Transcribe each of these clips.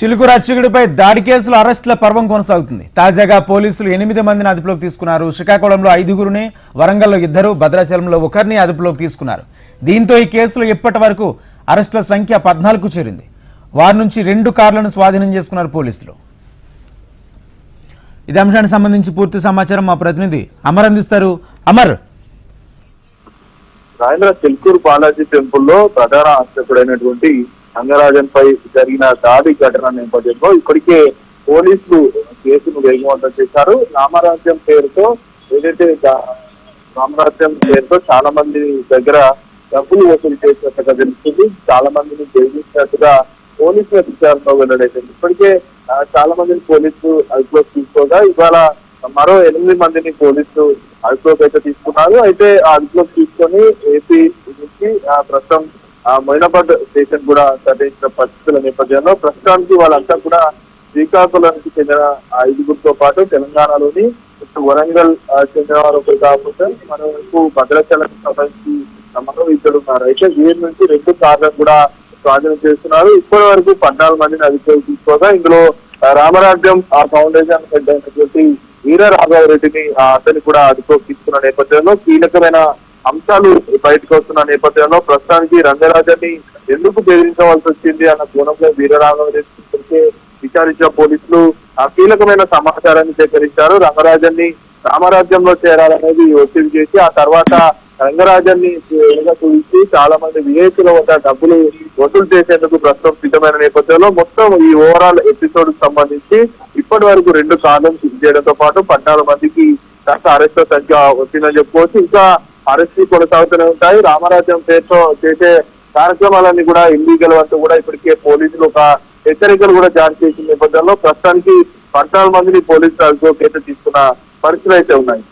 చిలుకూరు అర్చకుడిపై దాడి కేసులో అరెస్టుల పర్వం కొనసాగుతుంది. తాజాగా పోలీసులు 8 మందిని అదుపులోకి తీసుకున్నారు. శ్రీకాకుళంలో 5గురిని, వరంగల్లో 2, భద్రాచలంలో 1ని అదుపులోకి తీసుకున్నారు. దీంతో ఈ కేసులో ఇప్పటి వరకు అరెస్టుల సంఖ్య 14కు చేరింది. వారి నుంచి 2 కార్లను స్వాధీనం చేసుకున్నారు పోలీసులు. ఇదే అంశానికి సంబంధించి పూర్తి సమాచారం మా ప్రతినిధి అమర్ అందిస్తారు. అమర్, చిలుకూరు బాలాజీ టెంపుల్లో ప్రధాన అర్చకుడైనటువంటి రంగరాజన్ పై జరిగిన దాడి ఘటన నేపథ్యంలో ఇప్పటికే పోలీసులు కేసును వేగవంతం చేశారు. రామరాజ్యం పేరుతో చాలా మంది దగ్గర డబ్బులు వసూలు చేసినట్టుగా తెలుస్తుంది. చాలా మందిని బెదిరించినట్టుగా పోలీసుల విచారణలో వెల్లడైంది. ఇప్పటికే చాలా మందిని పోలీసులు అదుపులోకి తీసుకోగా ఇవాళ మరో 8 మందిని పోలీసులు అదుపులోకి అయితే తీసుకున్నారు. అయితే ఆ అదుపులోకి తీసుకొని ఏపీ నుంచి ప్రస్తుతం మొయినాబాద్ స్టేషన్ కూడా తరలించిన పరిస్థితుల నేపథ్యంలో ప్రస్తుతానికి వాళ్ళంతా కూడా శ్రీకాకుళానికి చెందిన 5గురితో పాటు తెలంగాణలోని వరంగల్ చెందిన వారు ఒకరు కాకుండా మనకు భద్రాచలానికి సంబంధించి మరో 2 ఉన్నారు. అయితే వీరి నుంచి 2 కార్లను కూడా స్వాధీనం చేస్తున్నారు. ఇప్పటి వరకు 14 మందిని అదుపులోకి తీసుకోగా ఇందులో రామరాజ్యం ఫౌండేషన్ హెడ్ అయినటువంటి వీర రాఘవరెడ్డిని అతన్ని కూడా అదుపులోకి తీసుకున్న నేపథ్యంలో కీలకమైన అంశాలు బయటకు వస్తున్న నేపథ్యంలో ప్రస్తుతానికి రంగరాజాన్ని ఎందుకు బెదిరించవలసి వచ్చింది అన్న కోణంలో వీరరాఘవరెడ్డి విచారించిన పోలీసులు కీలకమైన సమాచారాన్ని సేకరించారు. రంగరాజాన్ని రామరాజ్యంలో చేరాలనేది ఒత్తిడి చేసి ఆ తర్వాత రంగరాజాన్ని చూసి చాలా మంది విఐపీల వద్ద డబ్బులు వసూలు చేసేందుకు ప్రస్తుతం సిద్ధమైన నేపథ్యంలో మొత్తం ఈ ఓవరాల్ ఎపిసోడ్ కు సంబంధించి ఇప్పటి వరకు 2 కార్లను సీజ్ చేయడంతో పాటు 14 మందికి కాస్త అరెస్టుల సంఖ్య వచ్చిందని చెప్పుకోవచ్చు. ఇంకా అరెస్టులు కొనసాగుతూనే ఉంటాయి. రామరాజ్యం పేరుతో చేసే కార్యక్రమాలన్నీ కూడా ఇల్లీగల్ అంటూ కూడా ఇప్పటికే పోలీసులు ఒక హెచ్చరికలు కూడా జారీ చేసిన నేపథ్యంలో ప్రస్తుతానికి 14 మందిని పోలీసులు అదుపులోకి తీసుకున్న పరిస్థితులు అయితే ఉన్నాయి.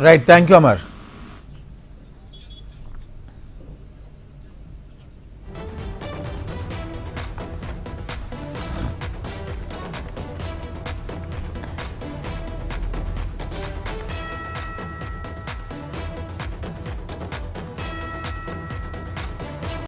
Right, thank you Amar.